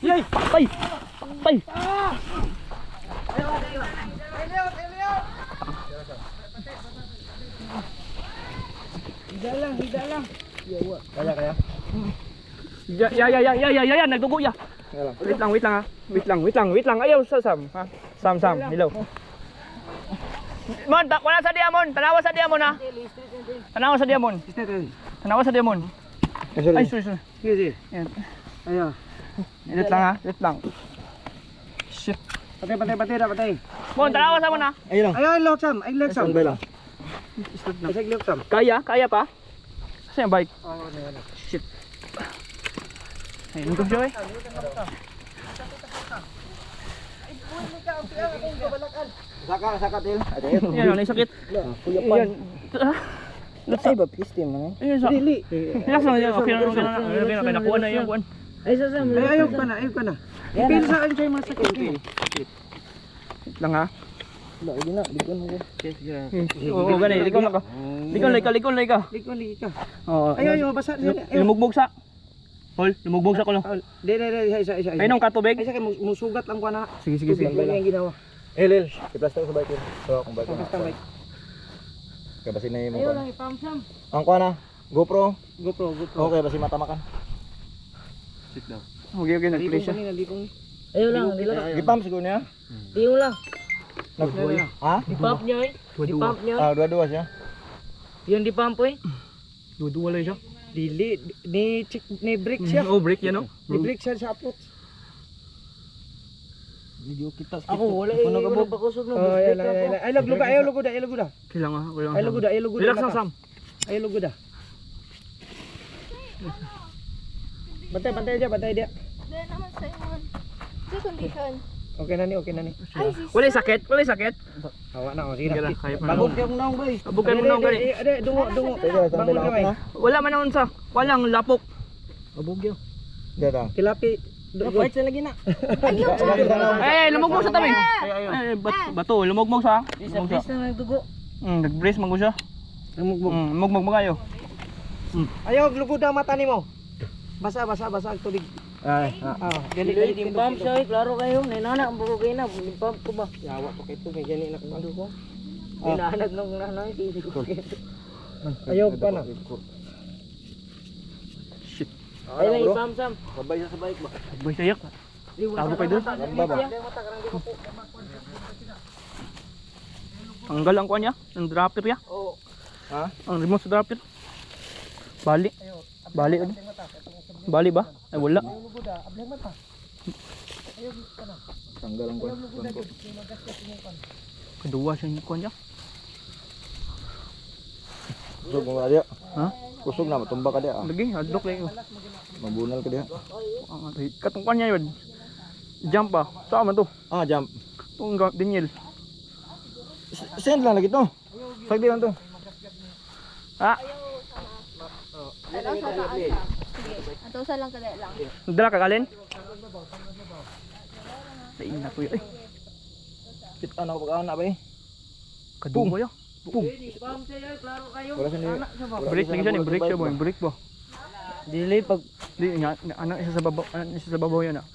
Yay! Patay! Patay! Hida lang. Kaya. Ya, nagdugo ya. Wait lang ha. Wait lang. Ayaw sa Sam. Ha? Sam, hello. Mon, wala sa diamond. Tanawa sa diamond ha. Tanawa sa diamond. Tanawa sa diamond. Ay, sorry. Sige. Yan. Ayo. Wait lang ha. Wait lang. Shit. Patay. Mon, tanawa sa mo na. Ayun lang. Ayo, lock Sam. Ay, lock Sam. Standby lang. Ay, lock Sam. Kaya pa? Kasi yung bike. Shit. Ay, nandun siya eh. Saka til. Yan, ano yung sakit? Yan. Let's say ba pistim man. Ayun sa. Dili. Relax lang yan. Okay na. Nakuha na yung kuwan. Ay, Sam. Ayok ka na. Ipil sa akin siya yung masakit. Wait lang ha. Wala, hindi na. Bigyan mo ko. Oo, ganun. Likon lang ka. Likon lang ka. Likon ka. Oo. Ayo, basa. Lumugbog sa. Hol, lumugbog sa ko lang. Di, isa. Ay, nung katubig. Ay, sa akin, musugat lang ko na. Sige. Yan yung ginawa. Lil. I-plaster ko sa bike. So, akong bike. Basta bike. Kaya basi na yung Ayaw mga. lang, ipamsam. Ang kuha na. GoPro. GoPro. Okay, basi matamakan. Okay, nag-play siya. Nalipong. Ayaw lang, Gipam siguro niya. Ayaw lang. Ha? Di-pump niya eh. Di-pump niya. Dua-dua siya. Yung di-pump eh. Dudu wala siya. Dili, ni break siya. Oh, break yan oh. Ni break siya sa approach. Video kita. Ako wala eh. Wala pa kusog na. Oh, yan. Ay, lugo da. Kailangan ha. Ay, lugo da. Relax lang, Sam. Ay, lugo da. Bantay dia. Dahil naman sa iwan. Sa condition. Okay na ni. Ay, sis. Wala sakit. Hawa na, sige na. Kaya pa. Bagog yung naong, bay. Abugan mo na gani. Dungo. Bangon ka, bay. Wala man naon sa. Walang lapok. Abugyo. Dada. Tilapi. Wait sa lagi na. Lumugmog sa tabi. Bato, lumugmog sa. Isa bis na nagdugo. Nag-brace man ko siya. Lumugmog magayo. Ayaw, lugo daw mata ni mo. Basa ang tubig. Ay. Gali. Di-pump siya eh. Klaro kayo. Nainana ang buko kayo na. Di-pump ko ba? Yawa pa kayo may gani na kumando ko. Inahanag nung nanay. Hindi ko kayo. Ayaw pa na. Shit. Ayaw lang i-pump Sam. Babay sa bike ba? Boy sayak. Tago kayo doon. Tanggal ang kuha niya. Ang dropper niya. Oo. Ha? Ang remote sa dropper. Bali ba? Ay wala. Tanggal ang kuha. Kedua siya yung kuha niya. Kusog mo ba dia? Ha? Kusog na matumba ka dia. Lagi, hadlok lang yun. Mabunal ka dia. Katong kuha niya yun. Jump pa. Saan man to? Jump. Itong Daniel. Send lang lagi to. Sagdi lang to. Ha? Sige. Atusa lang kada lang. Dala ka kalin? Ay, naku yun. Kita na pag-ana ba eh. Kadung ko yun. Di-pump siya. Klaro kayo. Wala sa ni. Break lang siya ni. Break siya boy. Break ba? Dili pag Di, anak isa sa babaw yan ah.